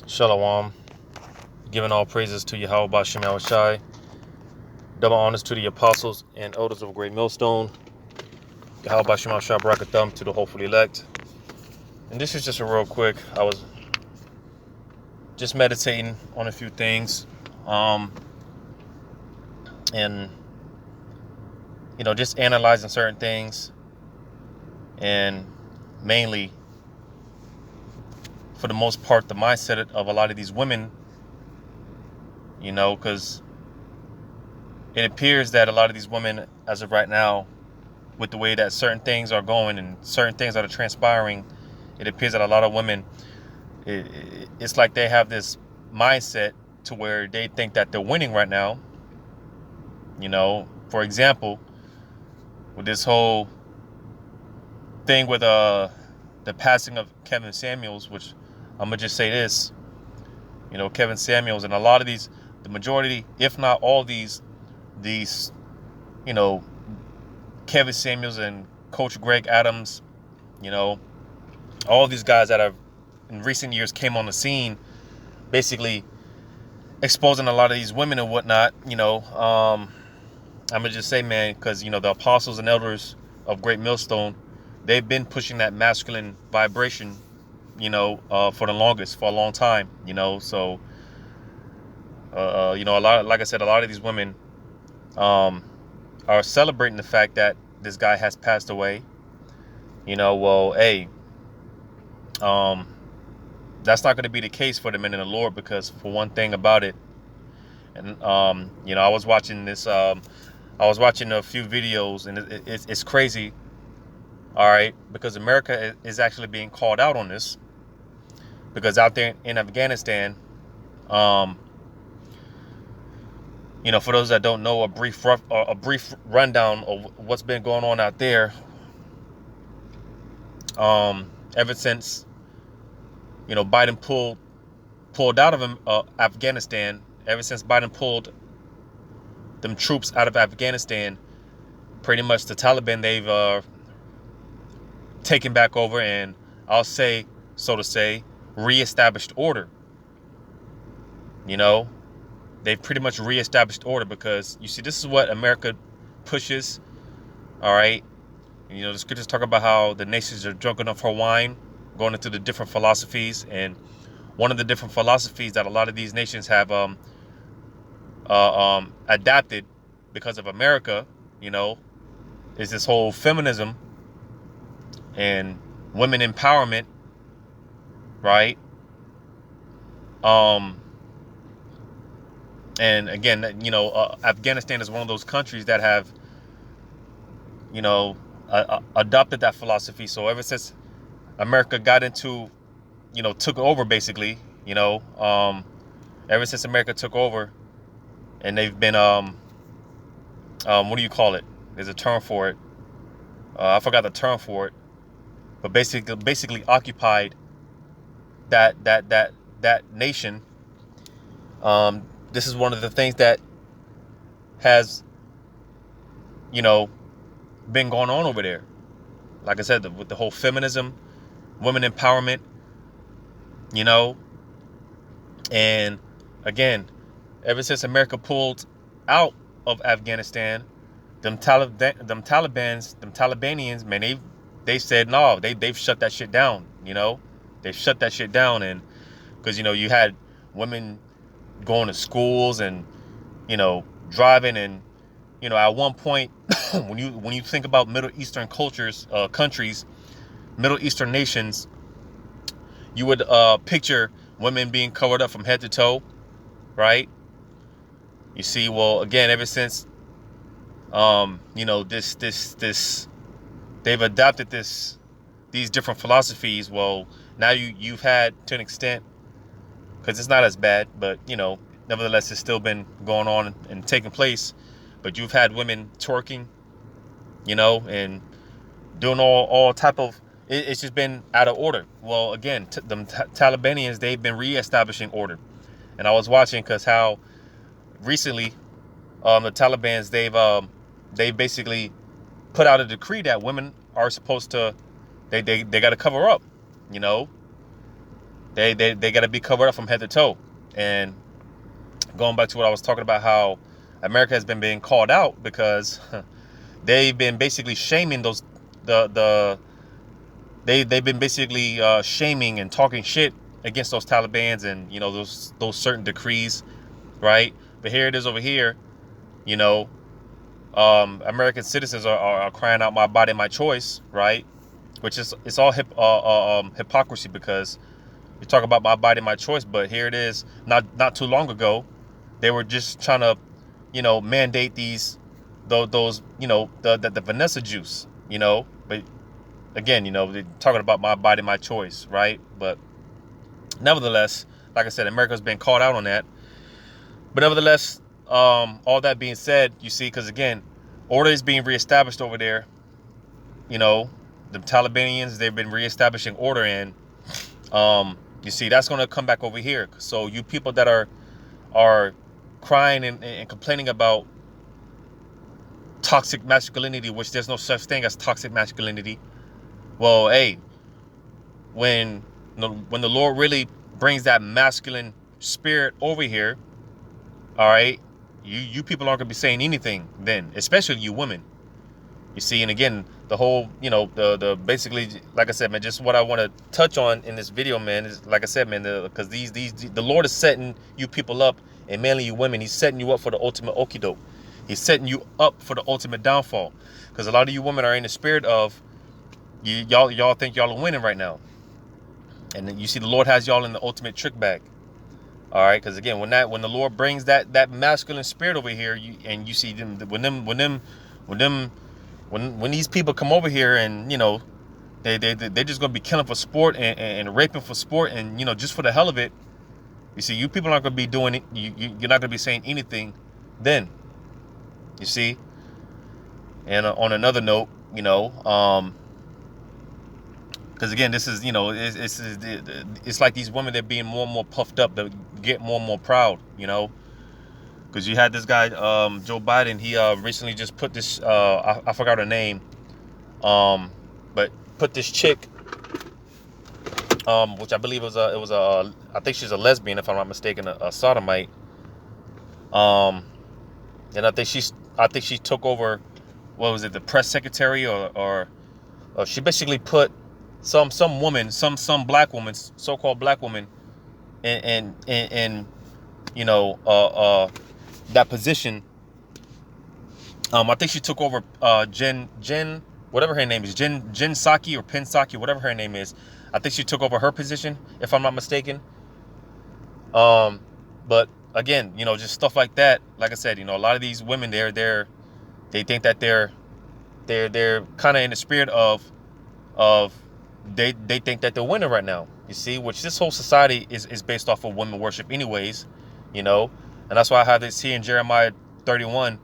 Shalom. Giving all praises to Yahweh Bashem Yahushai. Double honors to the apostles and elders of Great Millstone. Yahweh Bashem Yahushai Barakatham to the hopefully elect. And this is just a real quick. I was just meditating on a few things. And just analyzing certain things. And mainly, for the most part, the mindset of a lot of these women, because it appears that a lot of these women, as of right now, with the way that certain things are going and certain things that are transpiring, it appears that a lot of women, it's like they have this mindset to where they think that they're winning right now. For example, with this whole thing with the passing of Kevin Samuels, which I'm gonna just say this, Kevin Samuels and a lot of these, the majority, if not all these, Kevin Samuels and Coach Greg Adams, all these guys that have in recent years came on the scene, basically exposing a lot of these women and whatnot. I'm gonna just say, man, because the apostles and elders of Great Millstone, they've been pushing that masculine vibration, for the longest, for a long time. So a lot, like I said, a lot of these women are celebrating the fact that this guy has passed away. Well, hey, that's not going to be the case for the men in the Lord, because for one thing about it, and I was watching this, I was watching a few videos, and it's crazy. All right, because America is actually being called out on this, because out there in Afghanistan, for those that don't know, a brief rundown of what's been going on out there. Ever since Biden pulled out of Afghanistan, ever since Biden pulled them troops out of Afghanistan, pretty much the Taliban, they've taken back over, and I'll say, so to say, reestablished order. They've pretty much reestablished order, because you see, this is what America pushes. All right. The scriptures talk about how the nations are drunk enough for wine, going into the different philosophies. And one of the different philosophies that a lot of these nations have adapted because of America, is this whole feminism and women empowerment, right? And again, Afghanistan is one of those countries that have, adopted that philosophy. So ever since America got into, took over, basically, ever since America took over, and they've been, what do you call it? There's a term for it. I forgot the term for it, but basically occupied that nation. This is one of the things that has, been going on over there. Like I said, with the whole feminism, women empowerment, and again, ever since America pulled out of Afghanistan, them Talibanians, man, they said no, they've shut that shit down. They've shut that shit down, and because you had women going to schools and driving, and at one point, when you think about Middle Eastern countries, Middle Eastern nations, you would picture women being covered up from head to toe, right? You see, well, again, ever since this they've adopted these different philosophies. Well, now you've had, to an extent, because it's not as bad, but nevertheless, it's still been going on and taking place. But you've had women twerking, and doing all type of. It's just been out of order. Well, again, the Talibanians, they've been reestablishing order, and I was watching because how recently the Taliban's they've basically put out a decree that women are supposed to they got to cover up, They got to be covered up from head to toe. And going back to what I was talking about, how America has been being called out because they've been basically shaming they've been basically shaming and talking shit against those Talibans and, you know, those certain decrees, right? But here it is over here, you know, American citizens are crying out my body, my choice, right? Which is, it's all hypocrisy, because you talk about my body, my choice, but here it is, not too long ago, they were just trying to, you know, mandate those you know, the Vanessa juice, you know. But again, you know, they're talking about my body, my choice, right? But nevertheless, like I said, America's been called out on that. But nevertheless, all that being said, you see, because again, order is being reestablished over there. You know, the Talibanians, they've been reestablishing order, and you see, that's going to come back over here. So you people that are crying and complaining about toxic masculinity, which there's no such thing as toxic masculinity. Well, hey, when the Lord really brings that masculine spirit over here, all right, you people aren't gonna be saying anything then, especially you women. You see, and again, the whole, you know, the basically, like I said, man, just what I want to touch on in this video, man, is, like I said, man, because the Lord is setting you people up, and mainly you women, He's setting you up for the ultimate okie doke. He's setting you up for the ultimate downfall, because a lot of you women are in the spirit of y'all think y'all are winning right now, and then you see the Lord has y'all in the ultimate trick bag. All right, because again, when the Lord brings that masculine spirit over here, you see them when these people come over here, and you know, they're just gonna be killing for sport and raping for sport, and you know, just for the hell of it. You see, you people aren't gonna be doing it. You're not gonna be saying anything then. You see. And on another note, you know, because again, this is, you know, it's like these women, they're being more and more puffed up, they get more and more proud, you know. Because you had this guy, Joe Biden, he recently just put this, I forgot her name, but put this chick, which I believe I think she's a lesbian, if I'm not mistaken, a sodomite, and I think she took over, what was it, the press secretary, or she basically put some woman, some black woman, so-called black woman, in you know, that position. I think she took over Jen, whatever her name is, Jen Psaki or Pensaki, whatever her name is. I think she took over her position, if I'm not mistaken. But again, you know, just stuff like that. Like I said, you know, a lot of these women, they think that they're kind of in the spirit of they think that they're winning right now. You see, which this whole society is based off of women worship anyways, you know. And that's why I have this here in Jeremiah 31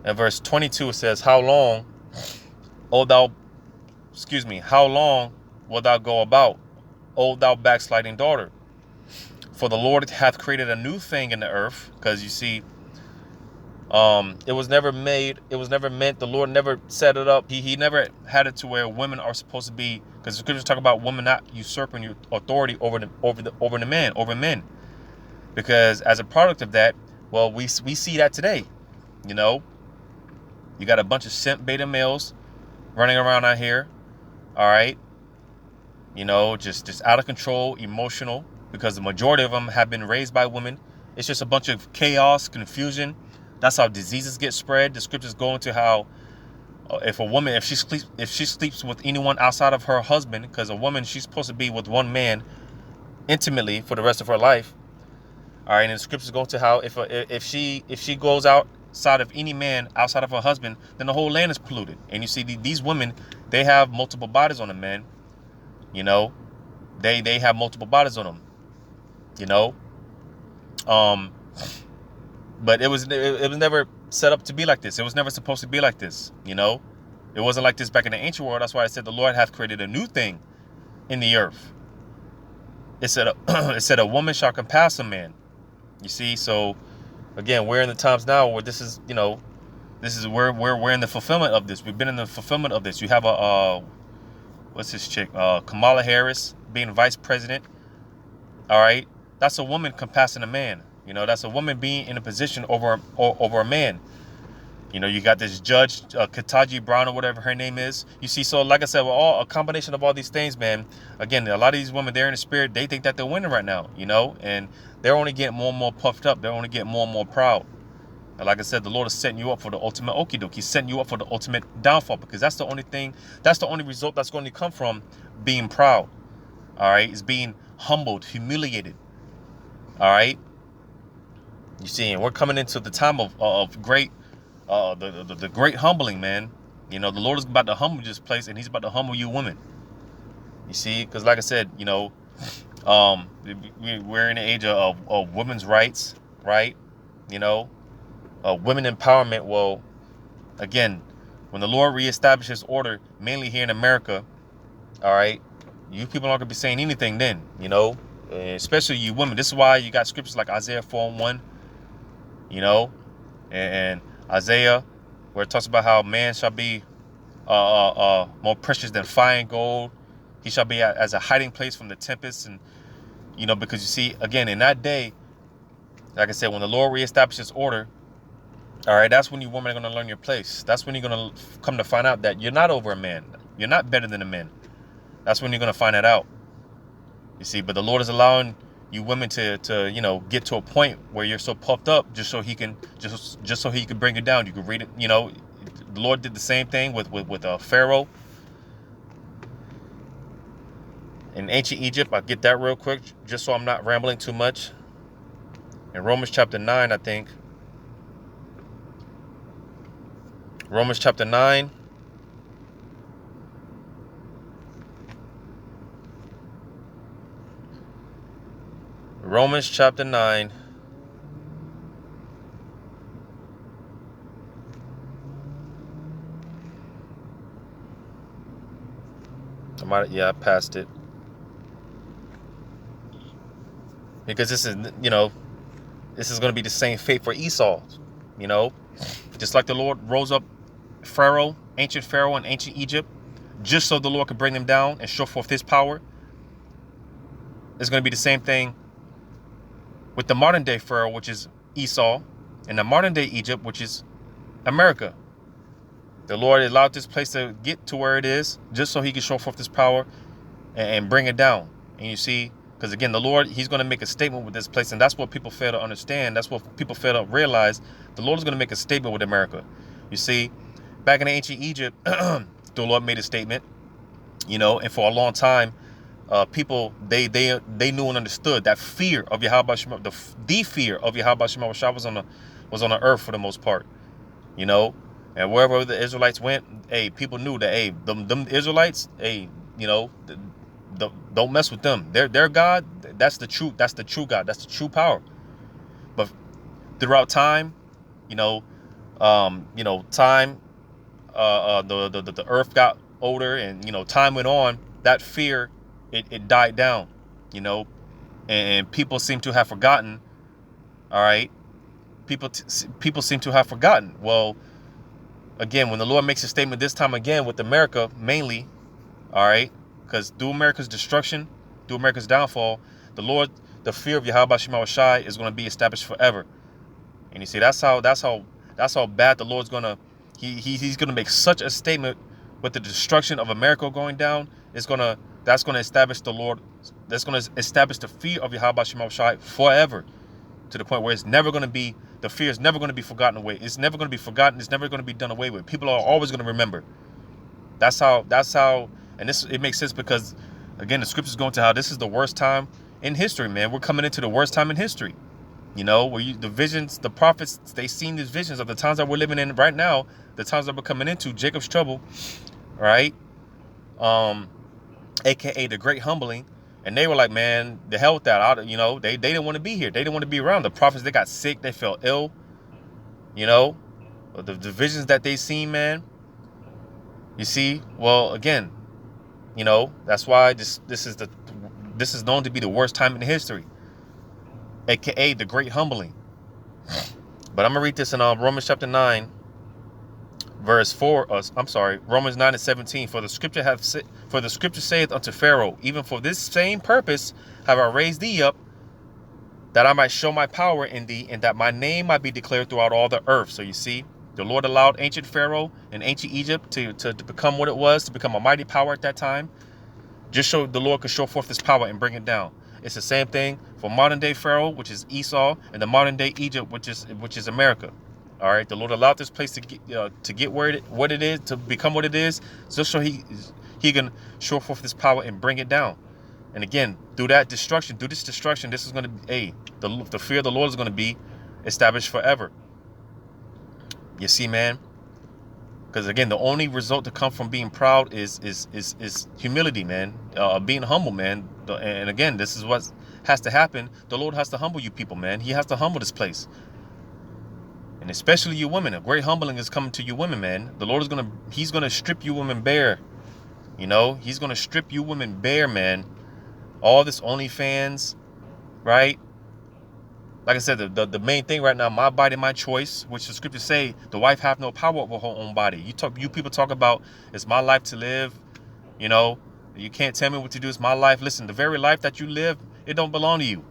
and verse 22. It says, how long wilt thou go about, O thou backsliding daughter? For the Lord hath created a new thing in the earth. Because you see, it was never meant, the Lord never set it up. He never had it to where women are supposed to be, because the scriptures talk about women not usurping your authority over men. Because as a product of that, well, we see that today. You know, you got a bunch of simp beta males running around out here. All right. You know, just out of control, emotional, because the majority of them have been raised by women. It's just a bunch of chaos, confusion. That's how diseases get spread. The scriptures go into how if she sleeps with anyone outside of her husband, because a woman, she's supposed to be with one man intimately for the rest of her life. All right, and the scriptures go into how if she goes outside of any man outside of her husband, then the whole land is polluted. And you see, these women, they have multiple bodies on them, man. You know, they have multiple bodies on them. You know, but it was never set up to be like this. It was never supposed to be like this. You know, it wasn't like this back in the ancient world. That's why I said the Lord hath created a new thing in the earth. It said a woman shall compass a man. You see, so again, we're in the times now where this is, you know, this is where we're in the fulfillment of this. We've been in the fulfillment of this. You have what's this chick? Kamala Harris being vice president. All right. That's a woman compassing a man. You know, that's a woman being in a position over a man. You know, you got this judge, Kataji Brown or whatever her name is. You see, so like I said, with all a combination of all these things, man, again, a lot of these women, they're in the spirit. They think that they're winning right now, you know, and they're only getting more and more puffed up. They're only getting more and more proud. And like I said, the Lord is setting you up for the ultimate okie doke. He's setting you up for the ultimate downfall, because that's the only thing, that's the only result that's going to come from being proud. All right. Is being humbled, humiliated. All right. You see, and we're coming into the time of great, the great humbling, man. You know, the Lord is about to humble this place, and he's about to humble you women. You see, because like I said, you know, we're in the age of women's rights, right? You know, women empowerment. Well, again, when the Lord reestablishes order, mainly here in America, all right, you people aren't gonna be saying anything then, you know, especially you women. This is why you got scriptures like Isaiah 4:1, you know, and Isaiah, where it talks about how man shall be more precious than fine gold. He shall be as a hiding place from the tempest. And, you know, because you see, again, in that day, like I said, when the Lord reestablishes order, all right, that's when you women are going to learn your place. That's when you're going to come to find out that you're not over a man. You're not better than a man. That's when you're going to find that out. You see, but the Lord is allowing you women to you know, get to a point where you're so puffed up just so he can bring you down. You can read it, you know. The Lord did the same thing with Pharaoh in ancient Egypt. I'll get that real quick just so I'm not rambling too much. In Romans chapter 9, I think. Romans chapter 9. Romans chapter 9. I passed it. Because this is, you know, this is going to be the same fate for Esau, you know. Just like the Lord rose up Pharaoh, ancient Pharaoh in ancient Egypt, just so the Lord could bring them down and show forth his power. It's going to be the same thing with the modern day Pharaoh, which is Esau, and the modern day Egypt, which is America. The Lord allowed this place to get to where it is just so he can show forth his power and bring it down. And you see, because again, the Lord, he's going to make a statement with this place. And that's what people fail to understand. That's what people fail to realize. The Lord is going to make a statement with America. You see, back in ancient Egypt, the Lord made a statement, you know, and for a long time, people, they knew and understood that fear of Yahweh Shema, the fear of Yahweh Shema was on the earth for the most part, you know. And wherever the Israelites went, hey, people knew that, hey, them Israelites, hey, you know, don't mess with them. Their God, that's the true God, that's the true power. But throughout time, the earth got older, and time went on. That fear, it died down, and people seem to have forgotten. All right, people seem to have forgotten. Well, again, when the Lord makes a statement this time again with America mainly, all right, because through America's destruction, through America's downfall, the fear of Yahweh Shema Shai is going to be established forever. And you see, that's how bad the Lord's gonna. He's gonna make such a statement with the destruction of America going down. That's gonna establish the Lord. That's gonna establish the fear of Yahweh Shema Shai forever, to the point where it's never gonna be. The fear is never going to be forgotten away. It's never going to be forgotten. It's never going to be done away with. People are always going to remember. That's how, and it makes sense because, again, the scriptures go into how this is the worst time in history, man. We're coming into the worst time in history. Where the visions, the prophets, they seen these visions of the times that we're living in right now, the times that we're coming into, Jacob's trouble, right? AKA the great humbling. And they were like, man, the hell with that. They didn't want to be here. They didn't want to be around. The prophets, they got sick. They felt ill. The visions that they seen, man. You see, well, again, that's why this is known to be the worst time in history, aka the great humbling. But I'm gonna read this in Romans chapter 9. Verse 4, Romans 9:17. For the scripture saith unto Pharaoh, even for this same purpose have I raised thee up, that I might show my power in thee, and that my name might be declared throughout all the earth. So you see, the Lord allowed ancient Pharaoh and ancient Egypt to become what it was, to become a mighty power at that time, just so the Lord could show forth his power and bring it down. It's the same thing for modern day Pharaoh, which is Esau, and the modern day Egypt, which is America. All right, the Lord allowed this place to get what it is, to become what it is, just so he can show forth his power and bring it down. And again, through this destruction, this is going to be the fear of the Lord is going to be established forever. You see, man. Because again, the only result to come from being proud is humility, man. Being humble, man. And again, this is what has to happen. The Lord has to humble you people, man. He has to humble this place. And especially you women. A great humbling is coming to you women, man. The Lord is he's gonna strip you women bare. You know, he's gonna strip you women bare, man. All this OnlyFans, right? Like I said, the main thing right now, my body, my choice, which the scriptures say, the wife have no power over her own body. You people talk about, it's my life to live. You know, you can't tell me what to do. It's my life. Listen, the very life that you live, it don't belong to you.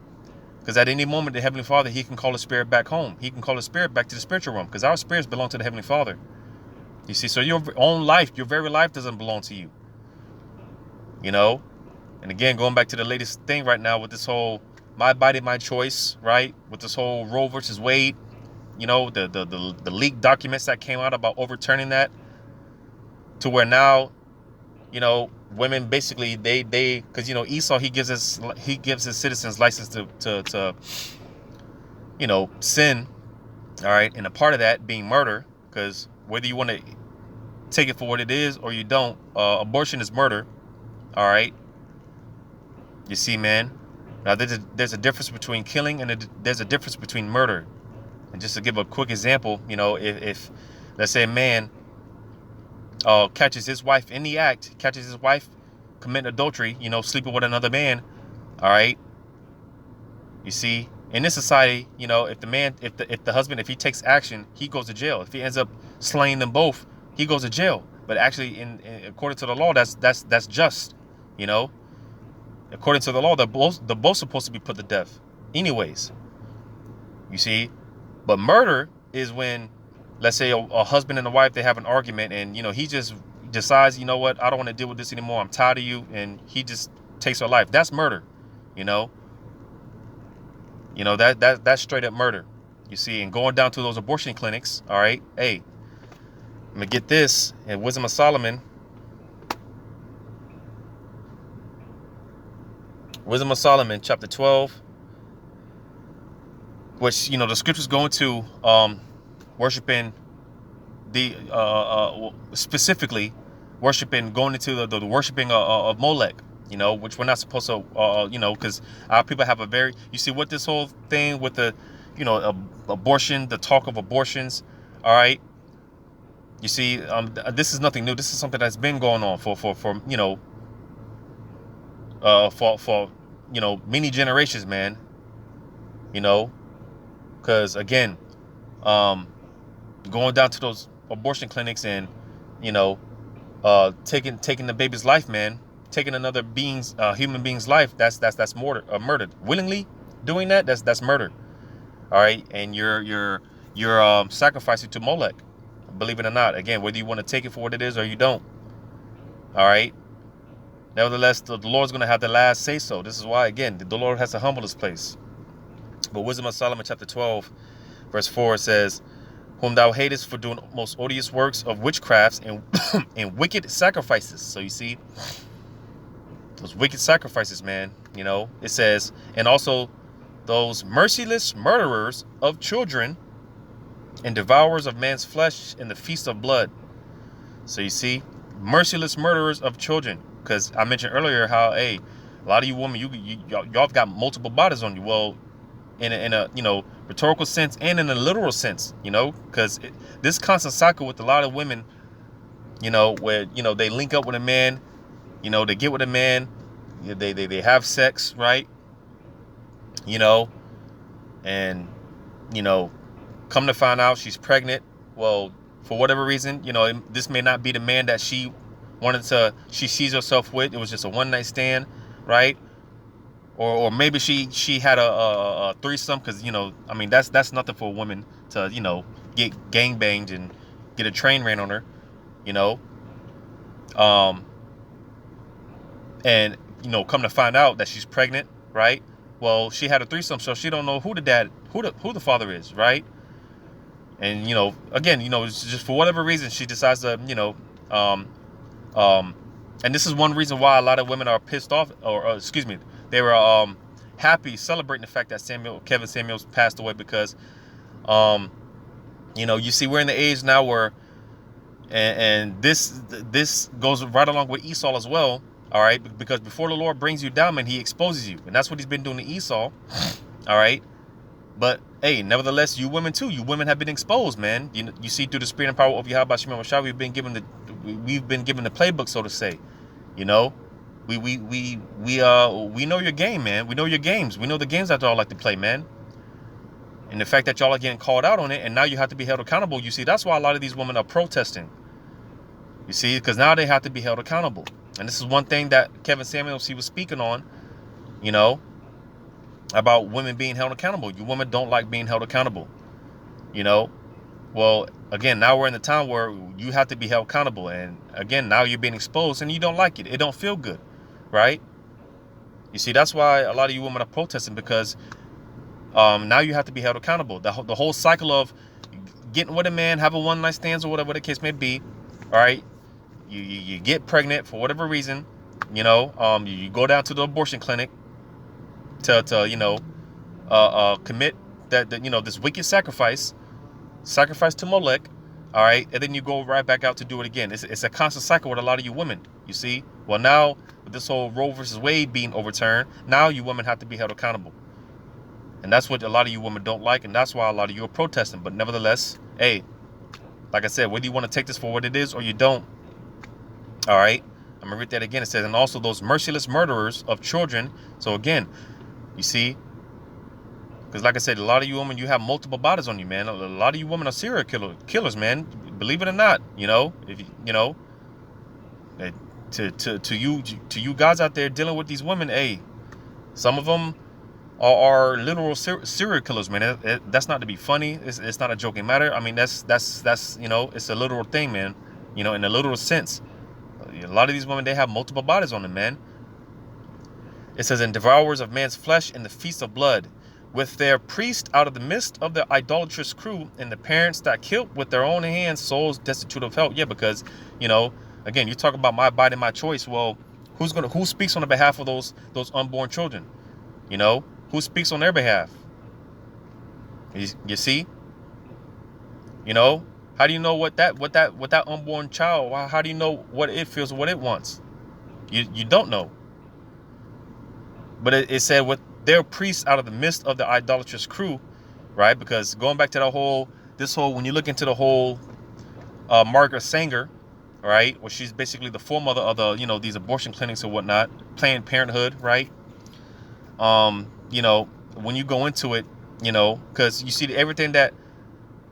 Because at any moment, the Heavenly Father, he can call a spirit back home. He can call a spirit back to the spiritual realm, because our spirits belong to the Heavenly Father. You see, so your own life, your very life doesn't belong to you. You know? And again, going back to the latest thing right now with this whole my body, my choice, right? With this whole Roe versus Wade, you know, the leaked documents that came out about overturning that, to where now, you know, women basically they because, you know, Esau, he gives his citizens license to you know, sin, all right, and a part of that being murder, because whether you want to take it for what it is or you don't, abortion is murder, all right. You see, man. Now, there's a difference between killing and there's a difference between murder. And just to give a quick example, you know, if let's say a man catches his wife in the act, catches his wife committing adultery, you know, sleeping with another man, all right. You see, in this society, you know, if the husband, if he takes action, he goes to jail. If he ends up slaying them both, he goes to jail. But actually, according to the law, that's just, you know. According to the law, they're both supposed to be put to death anyways. You see? But murder is when, let's say, a husband and a wife, they have an argument, and, you know, he just decides, you know what, I don't want to deal with this anymore. I'm tired of you. And he just takes her life. That's murder. You know? You know, that's straight up murder. You see? And going down to those abortion clinics, all right? Hey, I'm going to get this in Wisdom of Solomon. Wisdom of Solomon, chapter 12, which, you know, the scriptures go into worshiping specifically worshiping, going into the worshiping of Molech, you know, which we're not supposed to, you know, because our people have you see what this whole thing with the, you know, abortion, the talk of abortions, all right. You see, this is nothing new. This is something that's been going on for you know, for you know, many generations, man. You know, because again, going down to those abortion clinics and, you know, taking the baby's life, man, taking another human being's life, that's murdered. Willingly doing that's murder. All right, and you're sacrificing to Molech, believe it or not. Again, whether you want to take it for what it is or you don't. All right. Nevertheless, the Lord's going to have the last say so. This is why, again, the Lord has to humble this place. But Wisdom of Solomon, chapter 12, verse 4 says, whom thou hatest for doing most odious works of witchcrafts and, and wicked sacrifices. So you see, those wicked sacrifices, man, you know, it says, and also those merciless murderers of children and devourers of man's flesh in the feast of blood. So you see, merciless murderers of children. Because I mentioned earlier how, hey, a lot of you women, y'all have got multiple bodies on you. Well, in a you know, rhetorical sense and in a literal sense, you know, because this constant cycle with a lot of women, you know, where, you know, they link up with a man, you know, they get with a man, they have sex, right? You know, and, you know, come to find out she's pregnant. Well, for whatever reason, you know, this may not be the man that she sees herself with. It was just a one-night stand, right? or maybe she had a threesome, because I mean that's nothing for a woman to get gangbanged and get a train ran on her, you know, um, and come to find out that she's pregnant, right? Well, she had a threesome, so she don't know who the father is, right? And again, it's just for whatever reason she decides to, um, um, and this is one reason why a lot of women are pissed off, or excuse me, they were happy, celebrating the fact that Kevin Samuels passed away, because you see we're in the age now where, and this goes right along with Esau as well. All right, because before the Lord brings you down, man, he exposes you, and that's what he's been doing to Esau. All right, but hey, nevertheless, you women too, you women have been exposed, man. You see, through the spirit and power of Yahweh Shem Shah, we've been given the playbook, so to say. We know your game, man. We know your games. We know the games that y'all like to play, man. And the fact that y'all are getting called out on it, and now you have to be held accountable. You see, that's why a lot of these women are protesting. You see, because now they have to be held accountable. And this is one thing that Kevin Samuels, he was speaking on, about women being held accountable. You women don't like being held accountable. Well, again, now we're in the time where you have to be held accountable. And again, now you're being exposed and you don't like it. It don't feel good, right? You see, that's why a lot of you women are protesting, because now you have to be held accountable. The whole cycle of getting with a man, having one night stands, or whatever the case may be, all right? You get pregnant for whatever reason, you go down to the abortion clinic to commit that this wicked sacrifice to Molech, all right, and then you go right back out to do it again. It's a constant cycle with a lot of you women. You see, well, now with this whole Roe versus Wade being overturned, now you women have to be held accountable, and that's what a lot of you women don't like, and that's why a lot of you are protesting. But nevertheless, hey, like I said, whether you want to take this for what it is or you don't, all right, I'm gonna read that again. It says, and also those merciless murderers of children. So again, you see, because like I said, a lot of you women, you have multiple bodies on you, man. A lot of you women are serial killers, man. Believe it or not, if to you guys out there dealing with these women, hey, some of them are literal serial killers, man. That's not to be funny. It's not a joking matter. I mean, that's it's a literal thing, man. In a literal sense. A lot of these women, they have multiple bodies on them, man. It says, and devourers of man's flesh in the feast of blood, with their priest out of the midst of the idolatrous crew, and the parents that killed with their own hands souls destitute of help. Yeah, because again, you talk about my body, my choice. Well, who speaks on the behalf of those unborn children? Who speaks on their behalf? You see? How do you know what that unborn child? How do you know what it feels, what it wants? You don't know. But it said, with their priests out of the midst of the idolatrous crew, right? Because going back to when you look into the whole Margaret Sanger, right? Well, she's basically the foremother of the these abortion clinics or whatnot, Planned Parenthood, right? When you go into it, because you see everything that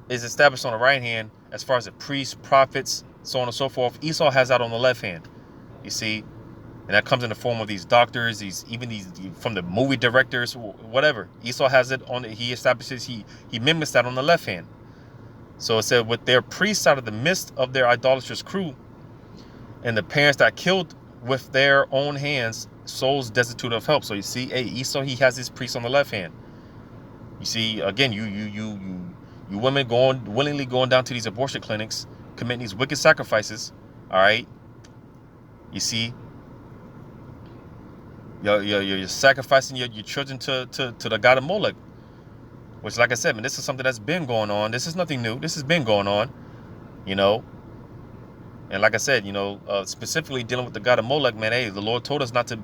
is established on the right hand, as far as the priests, prophets, so on and so forth, Esau has that on the left hand. You see, and that comes in the form of these doctors, these from the movie directors, whatever. Esau has it on. He establishes, he mimics that on the left hand. So it said, with their priests out of the midst of their idolatrous crew, and the parents that killed with their own hands, souls destitute of help. So you see, hey, Esau, he has his priests on the left hand. You see, again, you women willingly going down to these abortion clinics, committing these wicked sacrifices. All right. You see, you're sacrificing your children to the god of Molech, which, like I said, man, this is something that's been going on. This is nothing new. This has been going on, And like I said, specifically dealing with the god of Molech, man, hey, the Lord told us not to,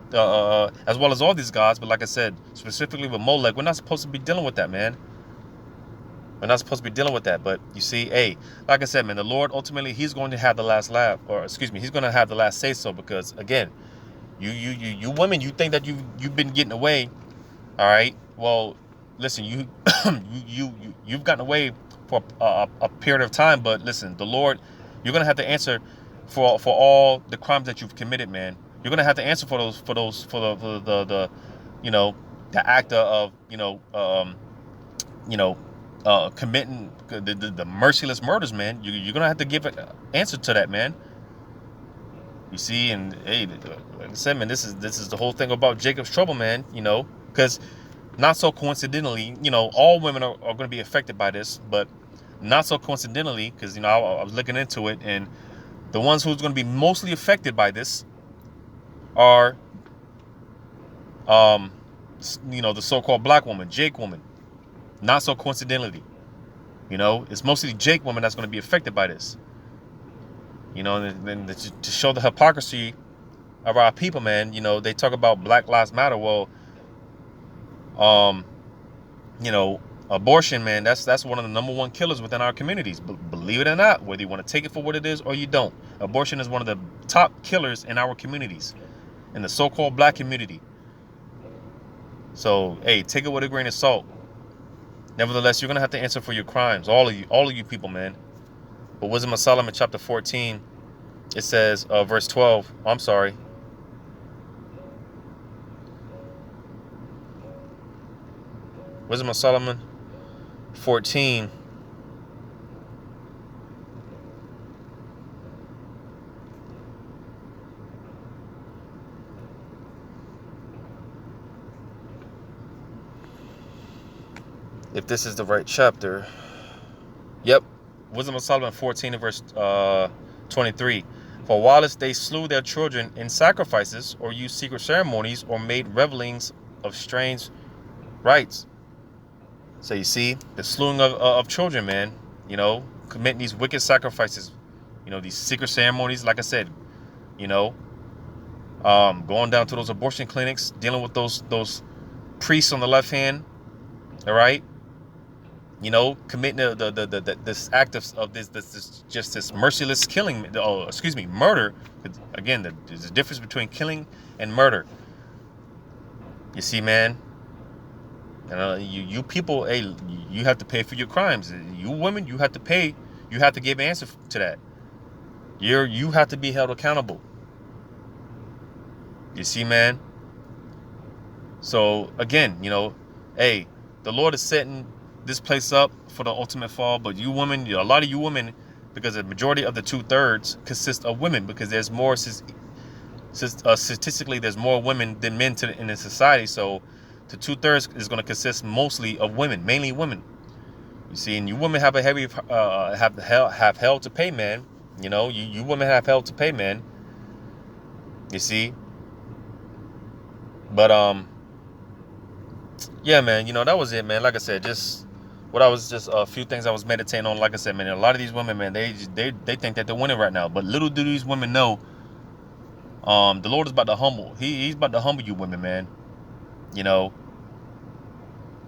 as well as all these gods, but like I said, specifically with Molech, we're not supposed to be dealing with that, man. We're not supposed to be dealing with that. But you see, hey, like I said, man, the Lord ultimately, he's going to have the last laugh, he's going to have the last say so, because again, you women, you think that you've been getting away. All right. Well, listen, you've gotten away for a period of time, but listen, the Lord, you're going to have to answer for all the crimes that you've committed, man. You're going to have to answer for the you know, the act of, you know, committing the merciless murders, man. You're gonna have to give an answer to that, man. You see, and hey, like I said, man, this is the whole thing about Jacob's trouble, man. You know, because not so coincidentally, you know, all women are going to be affected by this, but not so coincidentally, because, you know, I was looking into it, and the ones who's going to be mostly affected by this are, you know, the so-called black woman, Jake woman. Not so coincidentally, you know, it's mostly Jake woman that's going to be affected by this. You know, and to show the hypocrisy of our people, man, you know, they talk about Black Lives Matter. Well, you know, abortion, man, that's one of the #1 killers within our communities. Believe it or not, whether you want to take it for what it is or you don't, abortion is one of the top killers in our communities, in the so-called black community. So, hey, take it with a grain of salt. Nevertheless, you're gonna have to answer for your crimes, all of you people, man. But Wisdom of Solomon, chapter 14, it says, verse 12. I'm sorry. Wisdom of Solomon 14. If this is the right chapter. Yep. Wisdom of Solomon 14 and verse 23. For whilst they slew their children in sacrifices, or used secret ceremonies, or made revelings of strange rites. So you see, the slewing of children, man, you know, committing these wicked sacrifices, you know, these secret ceremonies, like I said, you know, going down to those abortion clinics, dealing with those priests on the left hand, all right, you know, committing this act of this merciless killing, murder. Again, there's a difference between killing and murder. You see, man. And you people, hey, you have to pay for your crimes. You women, you have to pay. You have to give an answer to that. You have to be held accountable. You see, man. So again, you know, hey, the Lord is setting this place up for the ultimate fall. But you women, a lot of you women, because the majority of the 2/3 consist of women, because there's more statistically, there's more women than men in the society. So the 2/3 is going to consist mostly of women, mainly women. You see, and you women have a heavy have hell to pay, man. You know, you women have hell to pay, man. You see, but yeah, man. You know, that was it, man. Like I said, just a few things I was meditating on. Like I said, man, a lot of these women, man, they think that they're winning right now, but little do these women know, the Lord is about to humble. He's about to humble you, women, man. You know,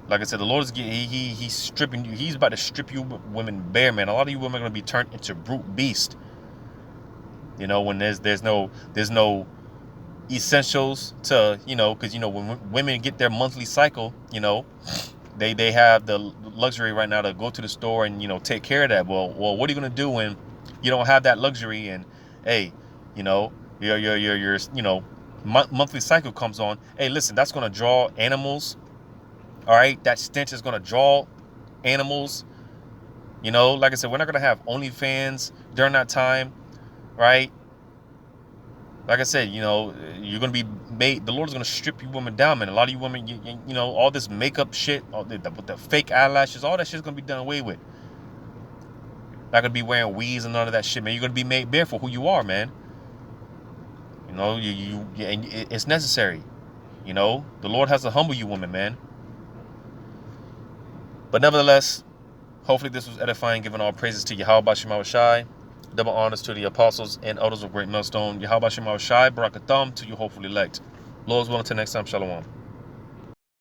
like I said, the Lord is he's stripping you. He's about to strip you women bare, man. A lot of you women are going to be turned into brute beast. You know, when there's no essentials to, you know, because, you know, when women get their monthly cycle, you know, they have the luxury right now to go to the store and, you know, take care of that. Well, what are you going to do when you don't have that luxury? And hey, you know, your you know, monthly cycle comes on. Hey, listen, that's going to draw animals. All right, that stench is going to draw animals. You know, like I said, we're not going to have OnlyFans during that time, right? Like I said, you know, you're going to be made, the Lord is going to strip you women down, man. A lot of you women, you know, all this makeup shit, with the fake eyelashes, all that shit's going to be done away with. Not going to be wearing weaves and none of that shit, man. You're going to be made bare for who you are, man. You know, and it's necessary. You know, the Lord has to humble you women, man. But nevertheless, hopefully this was edifying, giving all praises to Yahweh Shema Shai. Double honors to the apostles and elders of Great Millstone. Yahweh Shema Shai, Barakatham to you hopefully elect. Lord's willing, till next time, Shalom.